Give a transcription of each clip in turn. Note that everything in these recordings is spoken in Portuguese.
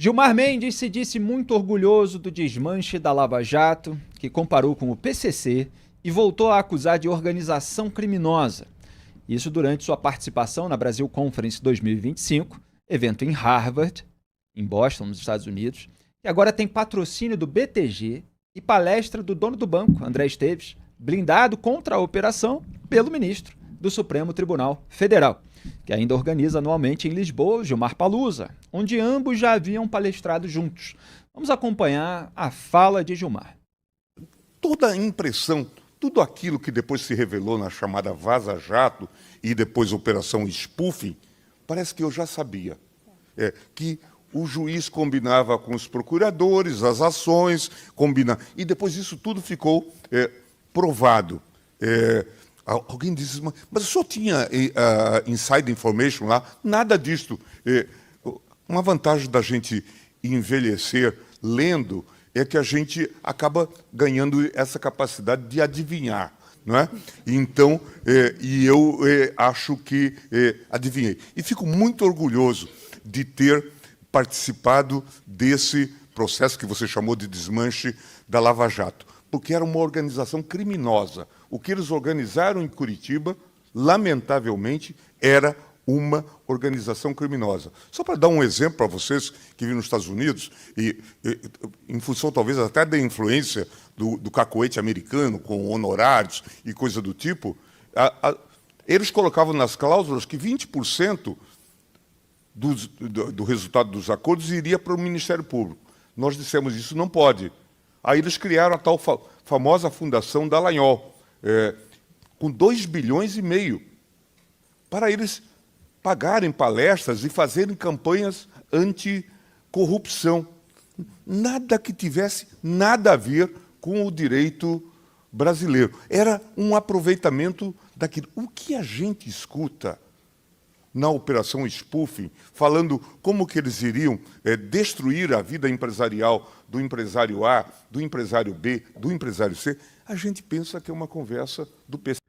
Gilmar Mendes se disse muito orgulhoso do desmanche da Lava Jato, que comparou com o PCC e voltou a acusar de organização criminosa. Isso durante sua participação na Brasil Conference 2025, evento em Harvard, em Boston, nos Estados Unidos, que agora tem patrocínio do BTG e palestra do dono do banco, André Esteves, blindado contra a operação pelo ministro do Supremo Tribunal Federal, que ainda organiza anualmente em Lisboa o Gilmarpalooza, onde ambos já haviam palestrado juntos. Vamos acompanhar a fala de Gilmar. Toda a impressão, tudo aquilo que depois se revelou na chamada Vaza Jato e depois Operação Spoofing, parece que eu já sabia. Que o juiz combinava com os procuradores, as ações, e depois isso tudo ficou provado. Alguém disse, mas o senhor tinha inside information lá? Nada disso. Uma vantagem da gente envelhecer lendo é que a gente acaba ganhando essa capacidade de adivinhar, não é? Então, eu acho que adivinhei. E fico muito orgulhoso de ter participado desse processo que você chamou de desmanche da Lava Jato, porque era uma organização criminosa. O que eles organizaram em Curitiba, lamentavelmente, era uma organização criminosa. Só para dar um exemplo para vocês que vivem nos Estados Unidos, em função talvez até da influência do cacoete americano, com honorários e coisa do tipo, eles colocavam nas cláusulas que 20% do resultado dos acordos iria para o Ministério Público. Nós dissemos, isso não pode. Aí eles criaram a tal famosa Fundação Dallagnol, com 2,5 bilhões, para eles pagarem palestras e fazerem campanhas anticorrupção. Nada que tivesse nada a ver com o direito brasileiro. Era um aproveitamento daquilo. O que a gente escuta na Operação Spoofing, falando como que eles iriam destruir a vida empresarial do empresário A, do empresário B, do empresário C, a gente pensa que é uma conversa do PC.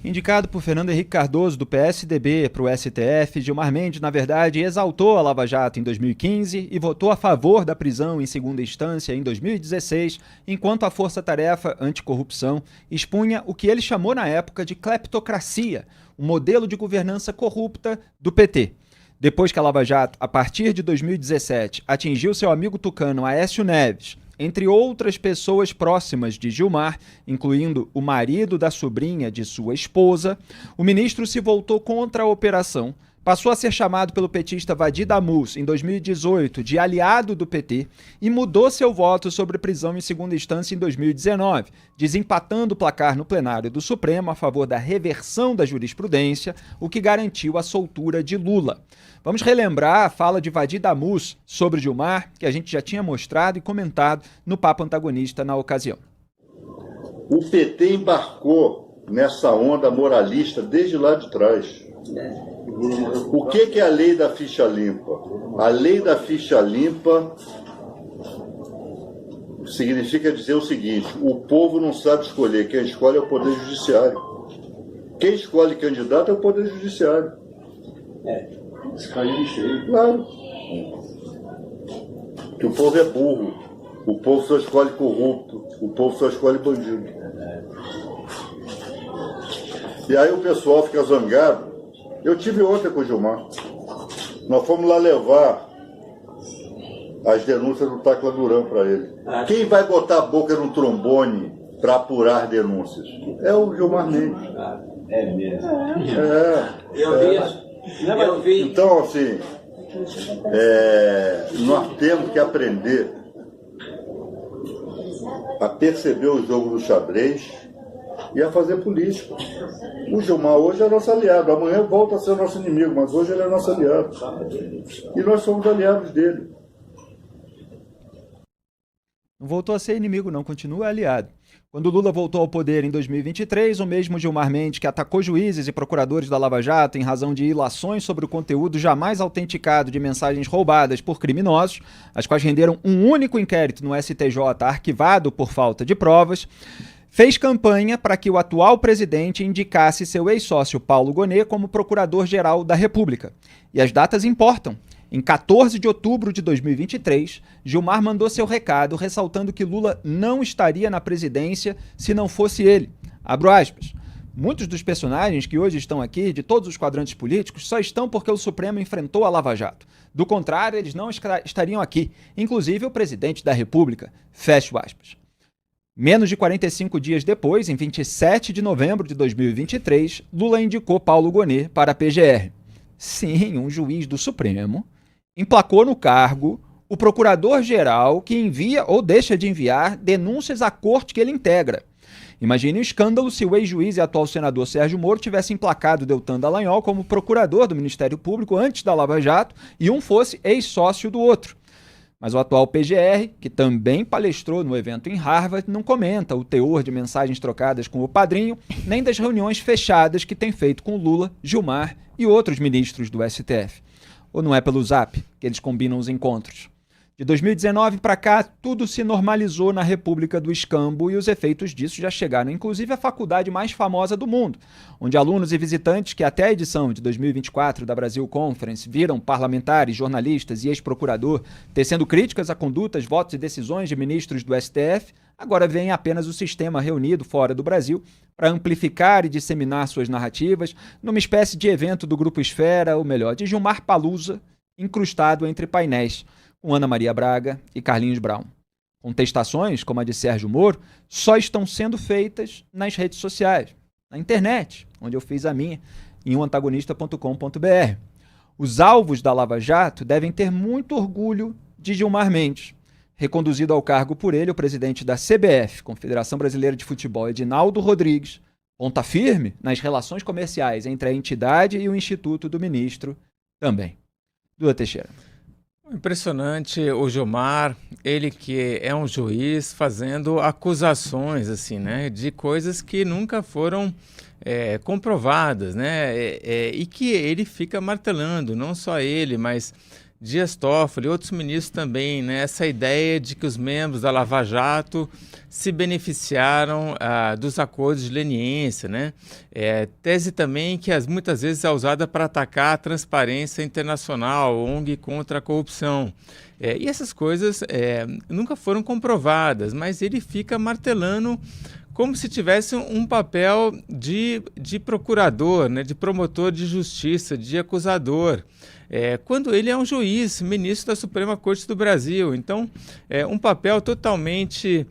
Indicado por Fernando Henrique Cardoso, do PSDB, para o STF, Gilmar Mendes, na verdade, exaltou a Lava Jato em 2015 e votou a favor da prisão em segunda instância em 2016, enquanto a Força Tarefa Anticorrupção expunha o que ele chamou na época de cleptocracia, um modelo de governança corrupta do PT. Depois que a Lava Jato, a partir de 2017, atingiu seu amigo tucano Aécio Neves, entre outras pessoas próximas de Gilmar, incluindo o marido da sobrinha de sua esposa, o ministro se voltou contra a operação, passou a ser chamado pelo petista Vadi Damus, em 2018, de aliado do PT, e mudou seu voto sobre prisão em segunda instância em 2019, desempatando o placar no plenário do Supremo a favor da reversão da jurisprudência, o que garantiu a soltura de Lula. Vamos relembrar a fala de Vadi Damus sobre Gilmar, que a gente já tinha mostrado e comentado no Papo Antagonista na ocasião. O PT embarcou nessa onda moralista desde lá de trás. O que é a lei da ficha limpa? A lei da ficha limpa significa dizer o seguinte: o povo não sabe escolher, quem escolhe é o Poder Judiciário. Quem escolhe candidato é o Poder Judiciário. Escolhe cheio. Claro. Que o povo é burro. O povo só escolhe corrupto. O povo só escolhe bandido. E aí o pessoal fica zangado. Eu tive ontem com o Gilmar. Nós fomos lá levar as denúncias do Tacla Duran para ele. Quem vai botar a boca no trombone para apurar denúncias? É o Gilmar Mendes. É mesmo. Eu vi. Então, assim, nós temos que aprender a perceber o jogo do xadrez e a fazer política. O Gilmar hoje é nosso aliado, amanhã volta a ser nosso inimigo, mas hoje ele é nosso aliado. E nós somos aliados dele. Não voltou a ser inimigo, não, continua aliado. Quando Lula voltou ao poder em 2023, o mesmo Gilmar Mendes, que atacou juízes e procuradores da Lava Jato em razão de ilações sobre o conteúdo jamais autenticado de mensagens roubadas por criminosos, as quais renderam um único inquérito no STJ arquivado por falta de provas, fez campanha para que o atual presidente indicasse seu ex-sócio Paulo Gonet como procurador-geral da República. E as datas importam. Em 14 de outubro de 2023, Gilmar mandou seu recado ressaltando que Lula não estaria na presidência se não fosse ele. Abro aspas. Muitos dos personagens que hoje estão aqui, de todos os quadrantes políticos, só estão porque o Supremo enfrentou a Lava Jato. Do contrário, eles não estariam aqui, inclusive o presidente da República. Fecho aspas. Menos de 45 dias depois, em 27 de novembro de 2023, Lula indicou Paulo Gonet para a PGR. Sim, um juiz do Supremo emplacou no cargo o procurador-geral que envia ou deixa de enviar denúncias à corte que ele integra. Imagine o escândalo se o ex-juiz e atual senador Sérgio Moro tivesse emplacado Deltan Dallagnol como procurador do Ministério Público antes da Lava Jato e um fosse ex-sócio do outro. Mas o atual PGR, que também palestrou no evento em Harvard, não comenta o teor de mensagens trocadas com o padrinho, nem das reuniões fechadas que tem feito com Lula, Gilmar e outros ministros do STF. Ou não é pelo Zap que eles combinam os encontros? De 2019 para cá, tudo se normalizou na República do Escambo e os efeitos disso já chegaram, inclusive, à faculdade mais famosa do mundo, onde alunos e visitantes que até a edição de 2024 da Brasil Conference viram parlamentares, jornalistas e ex-procurador tecendo críticas a condutas, votos e decisões de ministros do STF, agora veem apenas o sistema reunido fora do Brasil para amplificar e disseminar suas narrativas numa espécie de evento do Grupo Esfera, ou melhor, de Gilmar Palusa, incrustado entre painéis, com Ana Maria Braga e Carlinhos Brown. Contestações, como a de Sérgio Moro, só estão sendo feitas nas redes sociais, na internet, onde eu fiz a minha, em oantagonista.com.br. Os alvos da Lava Jato devem ter muito orgulho de Gilmar Mendes, reconduzido ao cargo por ele o presidente da CBF, Confederação Brasileira de Futebol, Edinaldo Rodrigues, ponta firme nas relações comerciais entre a entidade e o instituto do ministro também. Duda Teixeira. Impressionante o Gilmar, ele que é um juiz fazendo acusações assim, né, de coisas que nunca foram comprovadas, né, e que ele fica martelando, não só ele, mas Dias Toffoli e outros ministros também, né, essa ideia de que os membros da Lava Jato se beneficiaram dos acordos de leniência, né? Tese também que muitas vezes é usada para atacar a transparência internacional, ONG contra a corrupção. E essas coisas nunca foram comprovadas, mas ele fica martelando como se tivesse um papel de procurador, né, de promotor de justiça, de acusador. Quando ele é um juiz, ministro da Suprema Corte do Brasil. Então, um papel totalmente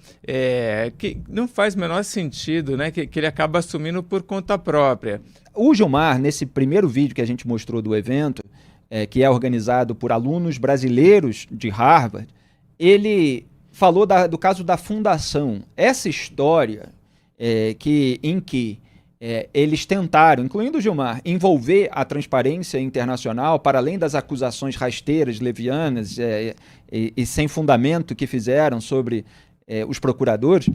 que não faz o menor sentido, né, que ele acaba assumindo por conta própria. O Gilmar, nesse primeiro vídeo que a gente mostrou do evento, que é organizado por alunos brasileiros de Harvard, ele falou do caso da fundação. Essa história em que eles tentaram, incluindo o Gilmar, envolver a transparência internacional para além das acusações rasteiras, levianas e sem fundamento que fizeram sobre os procuradores.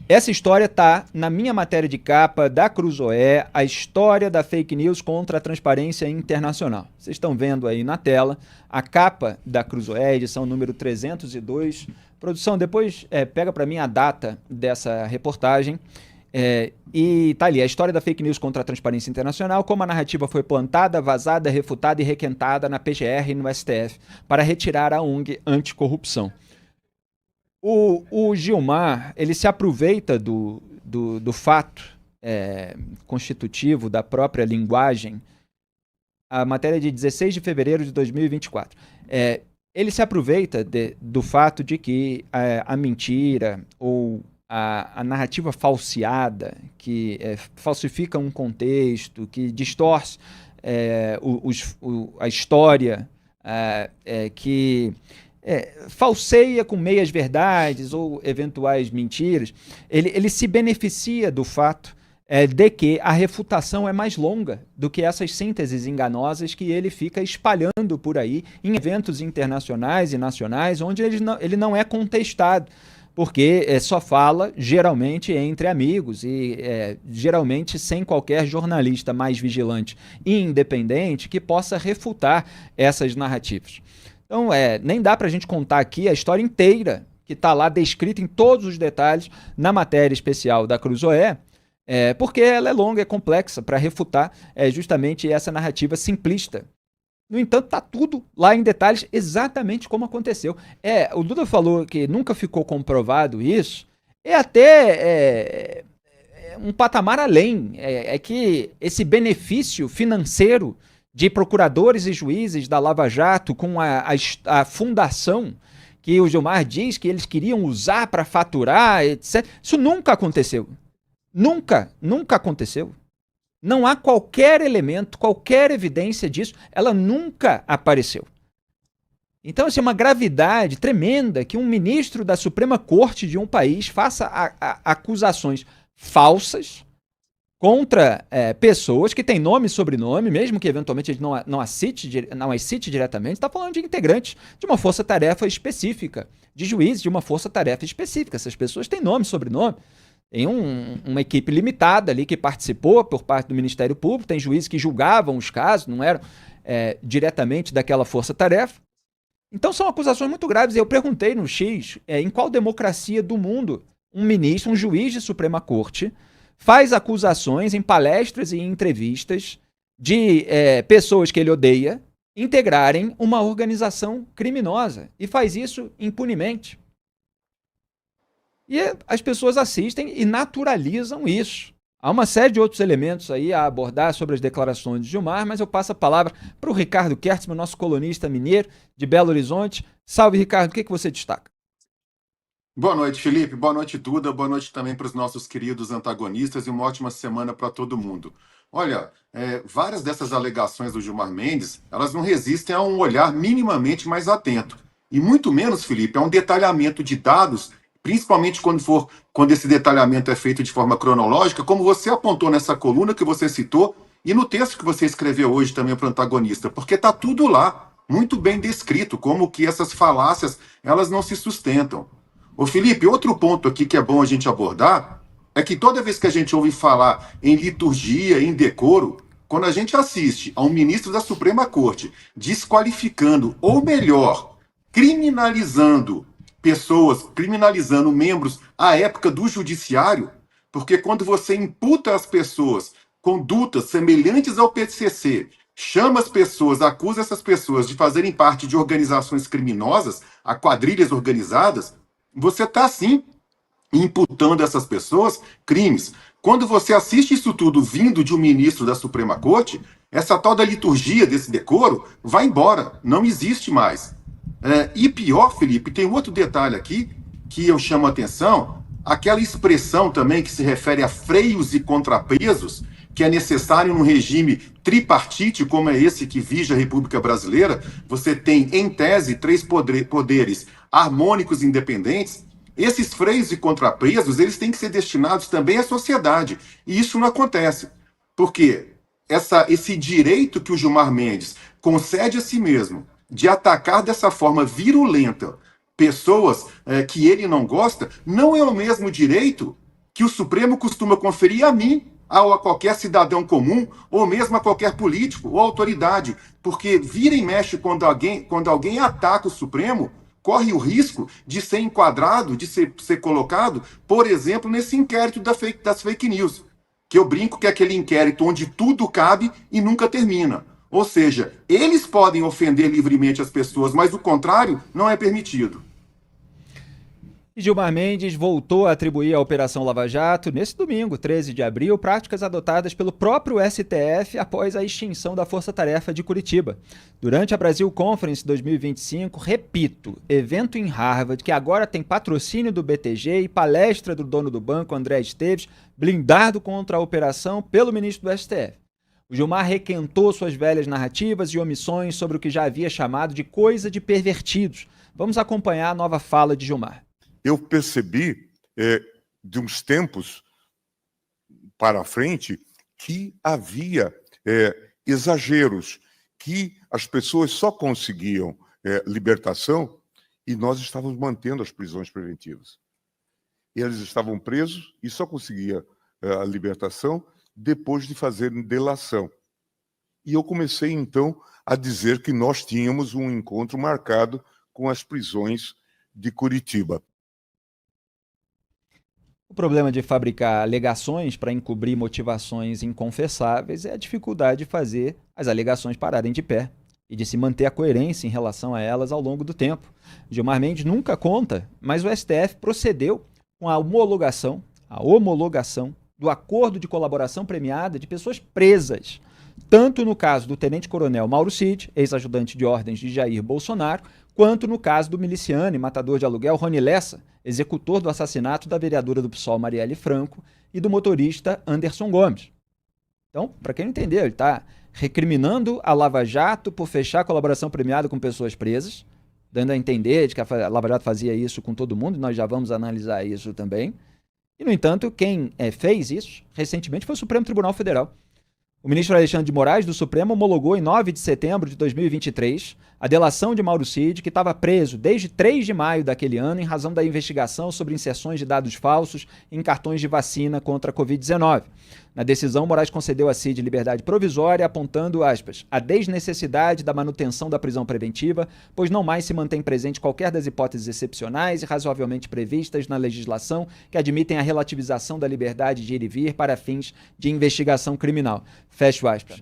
Essa história está na minha matéria de capa da Cruzoé, a história da fake news contra a transparência internacional. Vocês estão vendo aí na tela a capa da Cruzoé, edição número 302. Produção, depois pega para mim a data dessa reportagem. E tá ali, a história da fake news contra a transparência internacional, como a narrativa foi plantada, vazada, refutada e requentada na PGR e no STF para retirar a ONG anticorrupção. O Gilmar, ele se aproveita do fato constitutivo da própria linguagem, a matéria de 16 de fevereiro de 2024. Ele se aproveita do fato de que a mentira ou a narrativa falseada, que falsifica um contexto, que distorce a história, que falseia com meias verdades ou eventuais mentiras, ele se beneficia do fato de que a refutação é mais longa do que essas sínteses enganosas que ele fica espalhando por aí em eventos internacionais e nacionais, onde ele não é contestado, porque só fala, geralmente, entre amigos e geralmente sem qualquer jornalista mais vigilante e independente que possa refutar essas narrativas. Então, nem dá para a gente contar aqui a história inteira que está lá descrita em todos os detalhes na matéria especial da Cruzoé, porque ela é longa, é complexa para refutar justamente essa narrativa simplista No entanto, está tudo lá em detalhes exatamente como aconteceu. O Duda falou que nunca ficou comprovado isso, um patamar além. É que esse benefício financeiro de procuradores e juízes da Lava Jato com a fundação que o Gilmar diz que eles queriam usar para faturar, etc. Isso nunca aconteceu. Nunca aconteceu. Não há qualquer elemento, qualquer evidência disso. Ela nunca apareceu. Então, assim, é uma gravidade tremenda que um ministro da Suprema Corte de um país faça acusações falsas contra pessoas que têm nome e sobrenome, mesmo que eventualmente ele não as cite diretamente. Está falando de integrantes de uma força-tarefa específica, de juízes de uma força-tarefa específica. Essas pessoas têm nome e sobrenome. Tem uma equipe limitada ali que participou por parte do Ministério Público, tem juízes que julgavam os casos, não eram diretamente daquela força-tarefa. Então são acusações muito graves. Eu perguntei no X em qual democracia do mundo um ministro, um juiz de Suprema Corte, faz acusações em palestras e em entrevistas de pessoas que ele odeia integrarem uma organização criminosa e faz isso impunemente. E as pessoas assistem e naturalizam isso. Há uma série de outros elementos aí a abordar sobre as declarações de Gilmar, mas eu passo a palavra para o Ricardo Kertzmann, nosso colunista mineiro de Belo Horizonte. Salve, Ricardo, o que você destaca? Boa noite, Felipe. Boa noite, Duda. Boa noite também para os nossos queridos antagonistas e uma ótima semana para todo mundo. Olha, várias dessas alegações do Gilmar Mendes, elas não resistem a um olhar minimamente mais atento. E muito menos, Felipe, a um detalhamento de dados, principalmente quando esse detalhamento é feito de forma cronológica, como você apontou nessa coluna que você citou e no texto que você escreveu hoje também para o antagonista, porque está tudo lá, muito bem descrito, como que essas falácias, elas não se sustentam. Ô Felipe, outro ponto aqui que é bom a gente abordar é que toda vez que a gente ouve falar em liturgia, em decoro, quando a gente assiste a um ministro da Suprema Corte desqualificando, ou melhor, criminalizando pessoas, criminalizando membros à época do judiciário, porque quando você imputa às pessoas condutas semelhantes ao PCC, chama as pessoas, acusa essas pessoas de fazerem parte de organizações criminosas, a quadrilhas organizadas, você está, sim, imputando a essas pessoas crimes. Quando você assiste isso tudo vindo de um ministro da Suprema Corte, essa tal da liturgia desse decoro vai embora, não existe mais. E pior, Felipe, tem outro detalhe aqui que eu chamo a atenção, aquela expressão também que se refere a freios e contrapesos, que é necessário num regime tripartite, como é esse que vige a República Brasileira. Você tem, em tese, 3 poderes harmônicos e independentes. Esses freios e contrapesos, eles têm que ser destinados também à sociedade. E isso não acontece. Porque esse direito que o Gilmar Mendes concede a si mesmo de atacar dessa forma virulenta pessoas que ele não gosta, não é o mesmo direito que o Supremo costuma conferir a mim, ou a qualquer cidadão comum, ou mesmo a qualquer político ou autoridade. Porque vira e mexe quando alguém ataca o Supremo, corre o risco de ser enquadrado, de ser colocado, por exemplo, nesse inquérito das fake news, que eu brinco que é aquele inquérito onde tudo cabe e nunca termina. Ou seja, eles podem ofender livremente as pessoas, mas o contrário não é permitido. Gilmar Mendes voltou a atribuir à Operação Lava Jato, nesse domingo, 13 de abril, práticas adotadas pelo próprio STF após a extinção da Força Tarefa de Curitiba. Durante a Brasil Conference 2025, repito, evento em Harvard, que agora tem patrocínio do BTG e palestra do dono do banco, André Esteves, blindado contra a operação pelo ministro do STF. O Gilmar requentou suas velhas narrativas e omissões sobre o que já havia chamado de coisa de pervertidos. Vamos acompanhar a nova fala de Gilmar. Eu percebi, de uns tempos para frente, que havia exageros, que as pessoas só conseguiam libertação e nós estávamos mantendo as prisões preventivas. Eles estavam presos e só conseguia a libertação depois de fazerem delação. E eu comecei, então, a dizer que nós tínhamos um encontro marcado com as prisões de Curitiba. O problema de fabricar alegações para encobrir motivações inconfessáveis é a dificuldade de fazer as alegações pararem de pé. e de se manter a coerência em relação a elas ao longo do tempo. Gilmar Mendes nunca conta, mas o STF procedeu com a homologação do acordo de colaboração premiada de pessoas presas, tanto no caso do tenente-coronel Mauro Cid, ex-ajudante de ordens de Jair Bolsonaro, quanto no caso do miliciano e matador de aluguel Rony Lessa, executor do assassinato da vereadora do PSOL Marielle Franco e do motorista Anderson Gomes. Então, para quem não entendeu, ele está recriminando a Lava Jato por fechar colaboração premiada com pessoas presas, dando a entender de que a Lava Jato fazia isso com todo mundo, e nós já vamos analisar isso também. E, no entanto, quem fez isso recentemente foi o Supremo Tribunal Federal. O ministro Alexandre de Moraes, do Supremo, homologou em 9 de setembro de 2023 a delação de Mauro Cid, que estava preso desde 3 de maio daquele ano em razão da investigação sobre inserções de dados falsos em cartões de vacina contra a Covid-19. Na decisão, Moraes concedeu a Cid liberdade provisória, apontando, aspas, a desnecessidade da manutenção da prisão preventiva, pois não mais se mantém presente qualquer das hipóteses excepcionais e razoavelmente previstas na legislação que admitem a relativização da liberdade de ir e vir para fins de investigação criminal. Fecho aspas.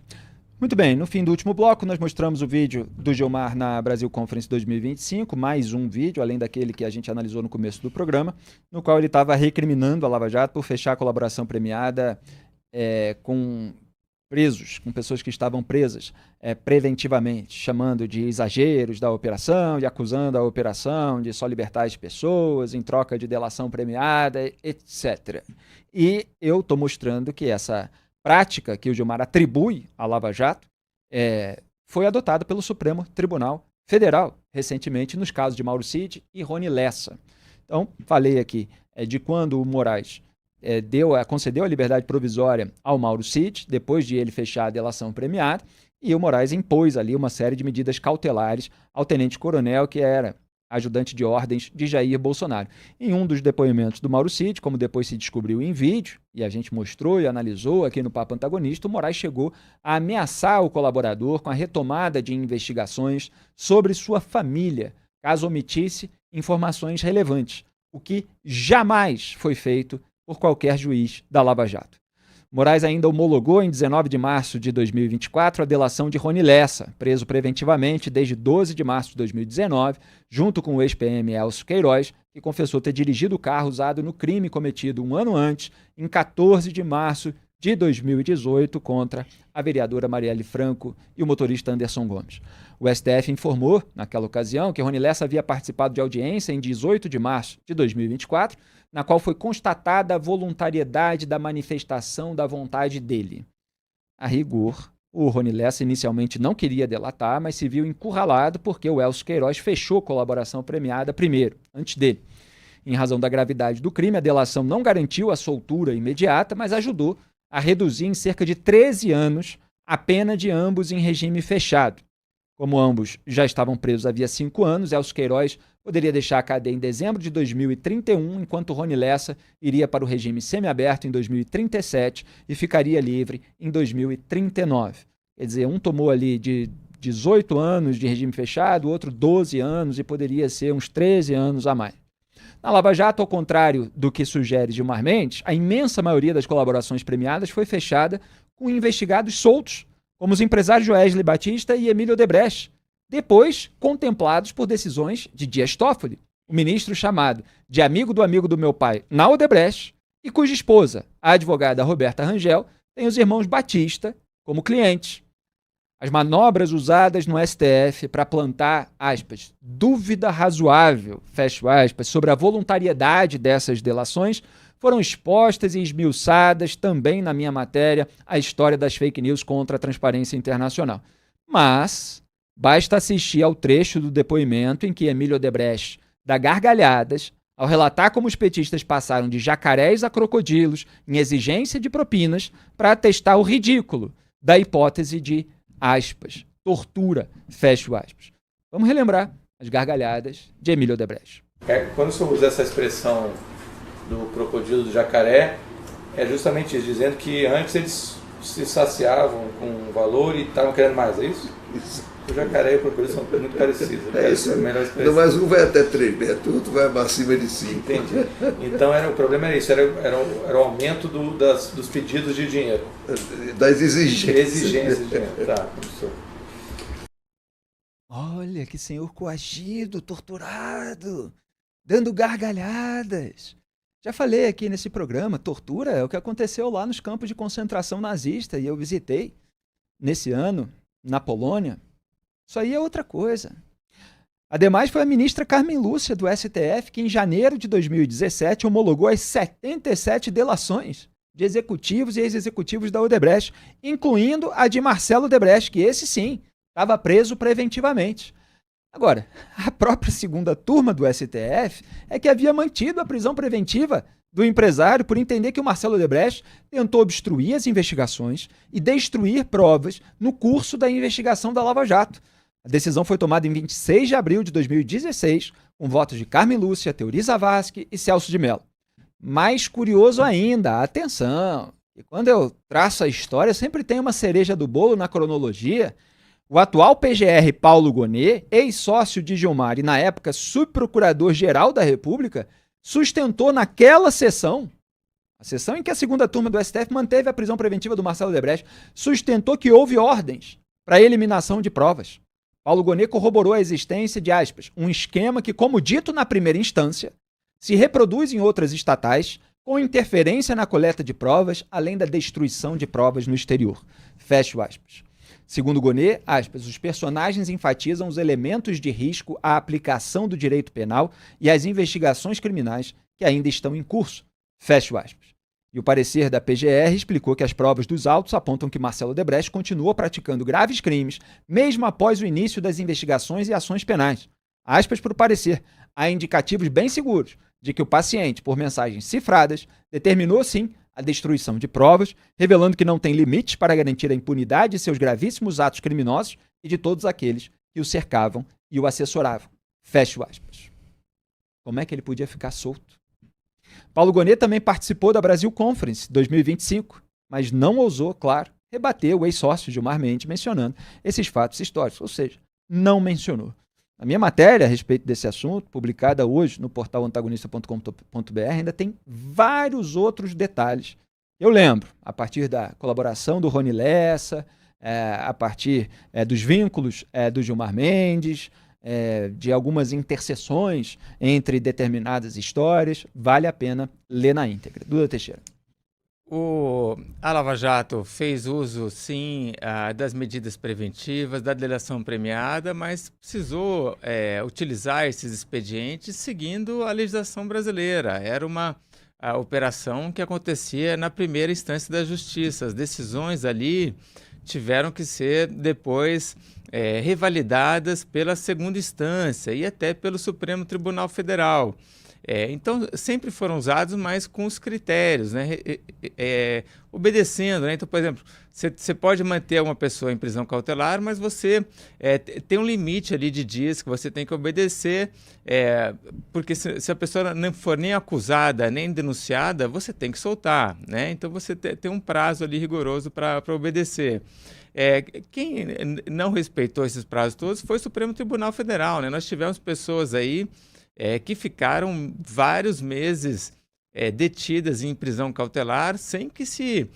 Muito bem, no fim do último bloco nós mostramos o vídeo do Gilmar na Brasil Conference 2025, mais um vídeo, além daquele que a gente analisou no começo do programa, no qual ele estava recriminando a Lava Jato por fechar a colaboração premiada com presos, com pessoas que estavam presas preventivamente, chamando de exageros da operação, de acusando a operação de só libertar as pessoas em troca de delação premiada, etc. E eu estou mostrando que essa prática que o Gilmar atribui à Lava Jato foi adotada pelo Supremo Tribunal Federal, recentemente, nos casos de Mauro Cid e Rony Lessa. Então, falei aqui de quando o Moraes concedeu a liberdade provisória ao Mauro Cid, depois de ele fechar a delação premiada, e o Moraes impôs ali uma série de medidas cautelares ao tenente-coronel, que era ajudante de ordens de Jair Bolsonaro. Em um dos depoimentos do Mauro Cid, como depois se descobriu em vídeo, e a gente mostrou e analisou aqui no Papo Antagonista, o Moraes chegou a ameaçar o colaborador com a retomada de investigações sobre sua família, caso omitisse informações relevantes, o que jamais foi feito por qualquer juiz da Lava Jato. Moraes ainda homologou em 19 de março de 2024 a delação de Rony Lessa, preso preventivamente desde 12 de março de 2019, junto com o ex-PM Elcio Queiroz, que confessou ter dirigido o carro usado no crime cometido um ano antes, em 14 de março de 2018, contra a vereadora Marielle Franco e o motorista Anderson Gomes. O STF informou, naquela ocasião, que Rony Lessa havia participado de audiência em 18 de março de 2024, na qual foi constatada a voluntariedade da manifestação da vontade dele. A rigor, o Rony Lessa inicialmente não queria delatar, mas se viu encurralado porque o Elcio Queiroz fechou colaboração premiada primeiro, antes dele. Em razão da gravidade do crime, a delação não garantiu a soltura imediata, mas ajudou a reduzir em cerca de 13 anos a pena de ambos em regime fechado. Como ambos já estavam presos havia 5 anos, Elcio Queiroz poderia deixar a cadeia em dezembro de 2031, enquanto Rony Lessa iria para o regime semiaberto em 2037 e ficaria livre em 2039. Quer dizer, um tomou ali de 18 anos de regime fechado, o outro 12 anos e poderia ser uns 13 anos a mais. Na Lava Jato, ao contrário do que sugere Gilmar Mendes, a imensa maioria das colaborações premiadas foi fechada com investigados soltos, como os empresários Joesley Batista e Emílio Odebrecht, depois contemplados por decisões de Dias Toffoli, o ministro chamado de amigo do meu pai na Odebrecht, e cuja esposa, a advogada Roberta Rangel, tem os irmãos Batista como clientes. As manobras usadas no STF para plantar, aspas, dúvida razoável, fecho aspas, sobre a voluntariedade dessas delações foram expostas e esmiuçadas também na minha matéria, a história das fake news contra a Transparência Internacional. Mas basta assistir ao trecho do depoimento em que Emílio Odebrecht dá gargalhadas ao relatar como os petistas passaram de jacarés a crocodilos em exigência de propinas para atestar o ridículo da hipótese de, aspas, tortura, fecho aspas. Vamos relembrar as gargalhadas de Emílio Odebrecht. Quando o senhor usa essa expressão do crocodilo do jacaré, é justamente isso, dizendo que antes eles se saciavam com o valor e estavam querendo mais, é isso? Isso. O jacaré e o crocodilo são muito parecidos. É isso. Não, mas um vai até 3 metros, o outro vai acima de 5. Entendi. Então o problema era isso, era o aumento dos pedidos de dinheiro. Das exigências. Exigências de dinheiro, tá. olha que senhor coagido, torturado, dando gargalhadas. Já falei aqui nesse programa, tortura é o que aconteceu lá nos campos de concentração nazista e eu visitei nesse ano, na Polônia. Isso aí é outra coisa. Ademais, foi a ministra Carmen Lúcia, do STF, que em janeiro de 2017 homologou as 77 delações de executivos e ex-executivos da Odebrecht, incluindo a de Marcelo Odebrecht, que esse sim estava preso preventivamente. Agora, a própria segunda turma do STF é que havia mantido a prisão preventiva do empresário por entender que o Marcelo Odebrecht tentou obstruir as investigações e destruir provas no curso da investigação da Lava Jato. A decisão foi tomada em 26 de abril de 2016, com votos de Carmen Lúcia, Teori Zavascki e Celso de Mello. Mais curioso ainda, atenção, que quando eu traço a história, sempre tem uma cereja do bolo na cronologia. O atual PGR Paulo Gonet, ex-sócio de Gilmar e na época subprocurador-geral da República, sustentou naquela sessão, a sessão em que a segunda turma do STF manteve a prisão preventiva do Marcelo Odebrecht, sustentou que houve ordens para a eliminação de provas. Paulo Gonet corroborou a existência de, aspas, um esquema que, como dito na primeira instância, se reproduz em outras estatais com interferência na coleta de provas, além da destruição de provas no exterior. Fecho aspas. Segundo Gonet, aspas, os personagens enfatizam os elementos de risco à aplicação do direito penal e às investigações criminais que ainda estão em curso. Fecho aspas. E o parecer da PGR explicou que as provas dos autos apontam que Marcelo Odebrecht continuou praticando graves crimes, mesmo após o início das investigações e ações penais. Aspas para o parecer, há indicativos bem seguros de que o paciente, por mensagens cifradas, determinou sim a destruição de provas, revelando que não tem limites para garantir a impunidade de seus gravíssimos atos criminosos e de todos aqueles que o cercavam e o assessoravam. Fecho aspas. Como é que ele podia ficar solto? Paulo Gonet também participou da Brasil Conference 2025, mas não ousou, claro, rebater o ex-sócio Gilmar Mendes mencionando esses fatos históricos, ou seja, não mencionou. A minha matéria a respeito desse assunto, publicada hoje no portal antagonista.com.br, ainda tem vários outros detalhes. Eu lembro, a partir da colaboração do Rony Lessa, a partir dos vínculos do Gilmar Mendes, de algumas interseções entre determinadas histórias, vale a pena ler na íntegra. Duda Teixeira. A Lava Jato fez uso, sim, das medidas preventivas, da delação premiada, mas precisou utilizar esses expedientes seguindo a legislação brasileira. Era uma operação que acontecia na primeira instância da Justiça. As decisões ali tiveram que ser depois revalidadas pela segunda instância e até pelo Supremo Tribunal Federal. Então, sempre foram usados, mas com os critérios, né? Obedecendo, né? Então, por exemplo, você pode manter uma pessoa em prisão cautelar, mas você tem um limite ali de dias que você tem que obedecer, porque se a pessoa não for nem acusada, nem denunciada, você tem que soltar, né? Então, você tem um prazo ali rigoroso para obedecer. Quem não respeitou esses prazos todos foi o Supremo Tribunal Federal, né? Nós tivemos pessoas aí que ficaram vários meses detidas em prisão cautelar sem que se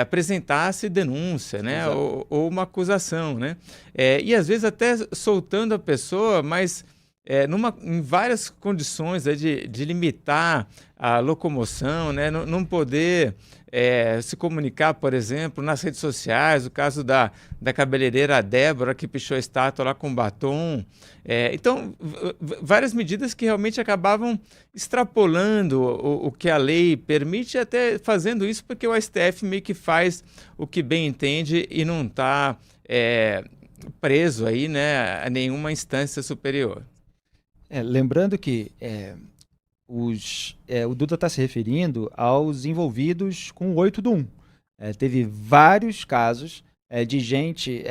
apresentasse denúncia, né? ou uma acusação, né? E às vezes até soltando a pessoa, mas em várias condições de limitar a locomoção, né? Não poder se comunicar, por exemplo, nas redes sociais, o caso da cabeleireira Débora, que pichou a estátua lá com batom. Então, várias medidas que realmente acabavam extrapolando o que a lei permite, até fazendo isso porque o STF meio que faz o que bem entende e não está preso aí, né, a nenhuma instância superior. Lembrando que o Duda está se referindo aos envolvidos com o 8/1. Teve vários casos de gente,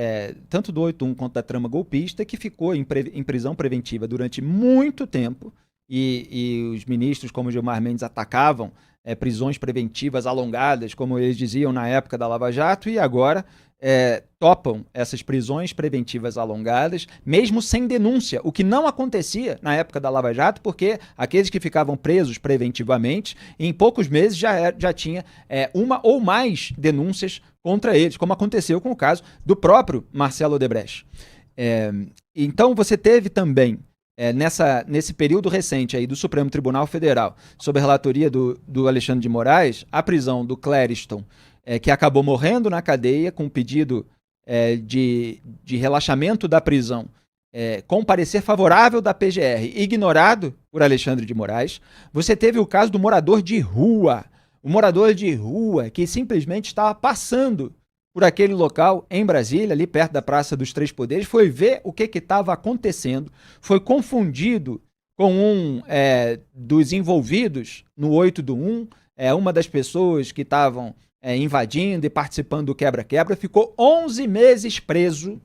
tanto do 8/1 quanto da trama golpista, que ficou em prisão preventiva durante muito tempo e os ministros, como Gilmar Mendes, atacavam prisões preventivas alongadas, como eles diziam na época da Lava Jato, e agora topam essas prisões preventivas alongadas, mesmo sem denúncia, o que não acontecia na época da Lava Jato, porque aqueles que ficavam presos preventivamente, em poucos meses já tinha uma ou mais denúncias contra eles, como aconteceu com o caso do próprio Marcelo Odebrecht. Então você teve também, nesse período recente aí do Supremo Tribunal Federal, sob a relatoria do Alexandre de Moraes, a prisão do Clériston, que acabou morrendo na cadeia com pedido de relaxamento da prisão, com parecer favorável da PGR, ignorado por Alexandre de Moraes. Você teve o caso do morador de rua, o morador de rua que simplesmente estava passando por aquele local em Brasília, ali perto da Praça dos Três Poderes, foi ver o que estava acontecendo, foi confundido com um dos envolvidos no 8 do 1, uma das pessoas que estavam invadindo e participando do quebra-quebra, ficou 11 meses preso,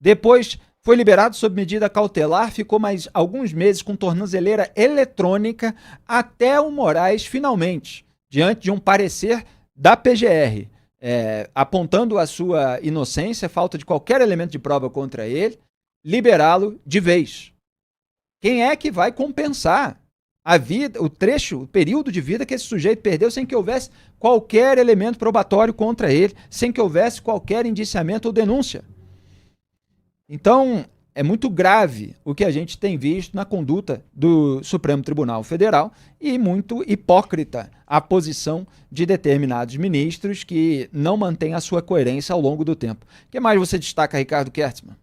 depois foi liberado sob medida cautelar, ficou mais alguns meses com tornozeleira eletrônica, até o Moraes, finalmente, diante de um parecer da PGR, apontando a sua inocência, falta de qualquer elemento de prova contra ele, liberá-lo de vez. Quem é que vai compensar a vida, o período de vida que esse sujeito perdeu sem que houvesse qualquer elemento probatório contra ele, sem que houvesse qualquer indiciamento ou denúncia? Então, é muito grave o que a gente tem visto na conduta do Supremo Tribunal Federal e muito hipócrita a posição de determinados ministros que não mantêm a sua coerência ao longo do tempo. O que mais você destaca, Ricardo Kertzmann?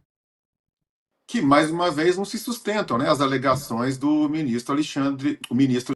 Que, mais uma vez, não se sustentam, né, as alegações do ministro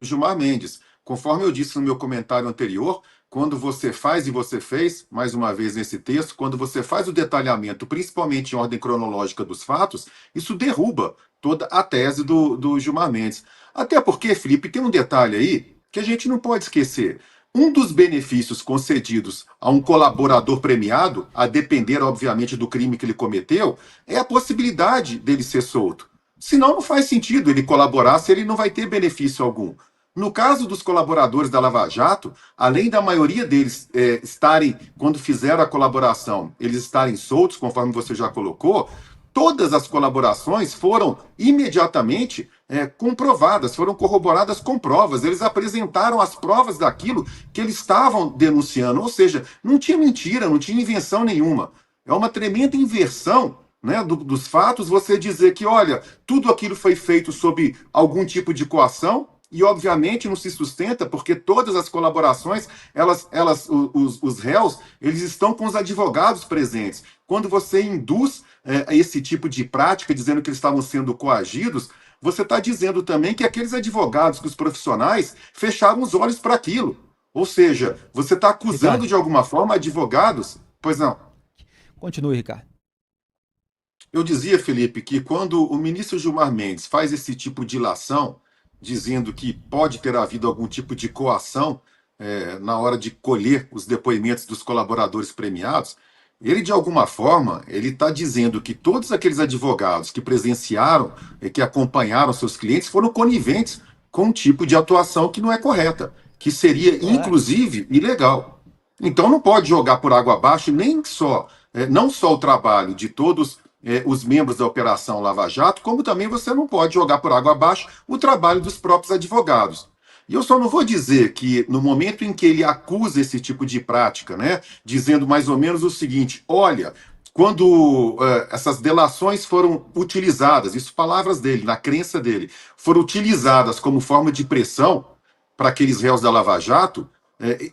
Gilmar Mendes. Conforme eu disse no meu comentário anterior, quando você faz, e você fez, mais uma vez nesse texto, quando você faz o detalhamento, principalmente em ordem cronológica dos fatos, isso derruba toda a tese do Gilmar Mendes. Até porque, Felipe, tem um detalhe aí que a gente não pode esquecer. Um dos benefícios concedidos a um colaborador premiado, a depender, obviamente, do crime que ele cometeu, é a possibilidade dele ser solto. Senão, não faz sentido ele colaborar se ele não vai ter benefício algum. No caso dos colaboradores da Lava Jato, além da maioria deles estarem, quando fizeram a colaboração, eles estarem soltos, conforme você já colocou, todas as colaborações foram imediatamente comprovadas, foram corroboradas com provas. Eles apresentaram as provas daquilo que eles estavam denunciando. Ou seja, não tinha mentira, não tinha invenção nenhuma. É uma tremenda inversão, né, dos fatos, você dizer que, olha, tudo aquilo foi feito sob algum tipo de coação, e obviamente não se sustenta, porque todas as colaborações, os réus, eles estão com os advogados presentes. Quando você induz esse tipo de prática, dizendo que eles estavam sendo coagidos, você está dizendo também que aqueles advogados, que os profissionais, fecharam os olhos para aquilo. Ou seja, você está acusando, Ricardo, de alguma forma advogados? Pois não. Continue, Ricardo. Eu dizia, Felipe, que quando o ministro Gilmar Mendes faz esse tipo de ilação, dizendo que pode ter havido algum tipo de coação na hora de colher os depoimentos dos colaboradores premiados, ele, de alguma forma, ele está dizendo que todos aqueles advogados que presenciaram e que acompanharam seus clientes foram coniventes com um tipo de atuação que não é correta, que seria, inclusive, ilegal. Então não pode jogar por água abaixo não só o trabalho de todos os membros da Operação Lava Jato, como também você não pode jogar por água abaixo o trabalho dos próprios advogados. E eu só não vou dizer que no momento em que ele acusa esse tipo de prática, né, dizendo mais ou menos o seguinte, olha, quando essas delações foram utilizadas, isso palavras dele, na crença dele, foram utilizadas como forma de pressão para aqueles réus da Lava Jato,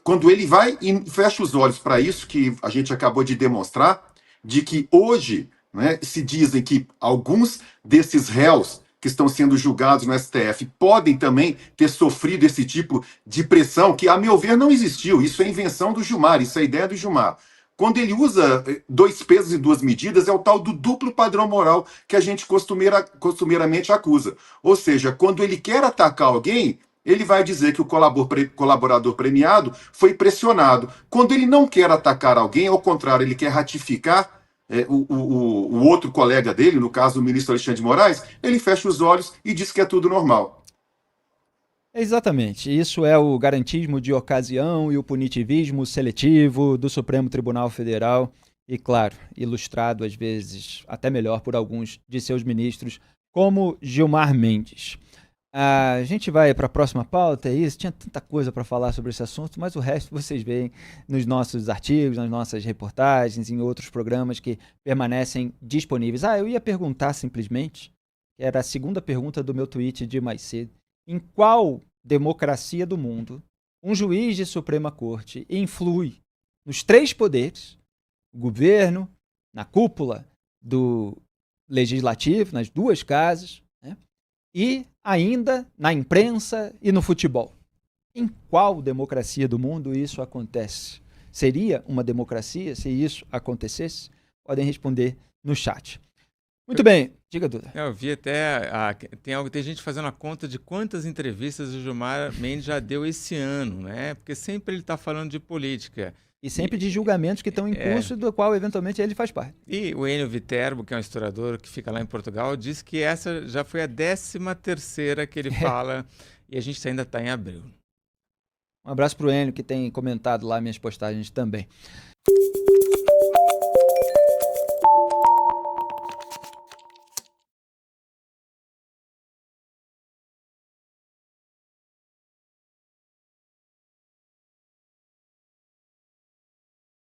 quando ele vai e fecha os olhos para isso que a gente acabou de demonstrar, de que hoje, né, se dizem que alguns desses réus que estão sendo julgados no STF podem também ter sofrido esse tipo de pressão que, a meu ver, não existiu. Isso é invenção do Gilmar, isso é ideia do Gilmar. Quando ele usa 2 pesos e 2 medidas, é o tal do duplo padrão moral que a gente costumeiramente acusa. Ou seja, quando ele quer atacar alguém, ele vai dizer que o colaborador premiado foi pressionado. Quando ele não quer atacar alguém, ao contrário, ele quer ratificar o outro colega dele, no caso o ministro Alexandre de Moraes, ele fecha os olhos e diz que é tudo normal. Exatamente. Isso é o garantismo de ocasião e o punitivismo seletivo do Supremo Tribunal Federal e, claro, ilustrado às vezes até melhor por alguns de seus ministros, como Gilmar Mendes. A gente vai para a próxima pauta, é isso? Tinha tanta coisa para falar sobre esse assunto, mas o resto vocês veem nos nossos artigos, nas nossas reportagens, em outros programas que permanecem disponíveis. Eu ia perguntar simplesmente, que era a segunda pergunta do meu tweet de mais cedo, em qual democracia do mundo um juiz de Suprema Corte influi nos 3 poderes, o governo, na cúpula do legislativo, nas 2 casas, né? E ainda na imprensa e no futebol. Em qual democracia do mundo isso acontece? Seria uma democracia se isso acontecesse? Podem responder no chat. Muito bem, diga, Duda. Eu vi até, tem gente fazendo a conta de quantas entrevistas o Gilmar Mendes já deu esse ano, né? Porque sempre ele está falando de política. E sempre de julgamentos que estão em curso, do qual eventualmente ele faz parte. E o Enio Viterbo, que é um historiador que fica lá em Portugal, disse que essa já foi a 13ª que ele fala e a gente ainda está em abril. Um abraço para o Enio, que tem comentado lá minhas postagens também.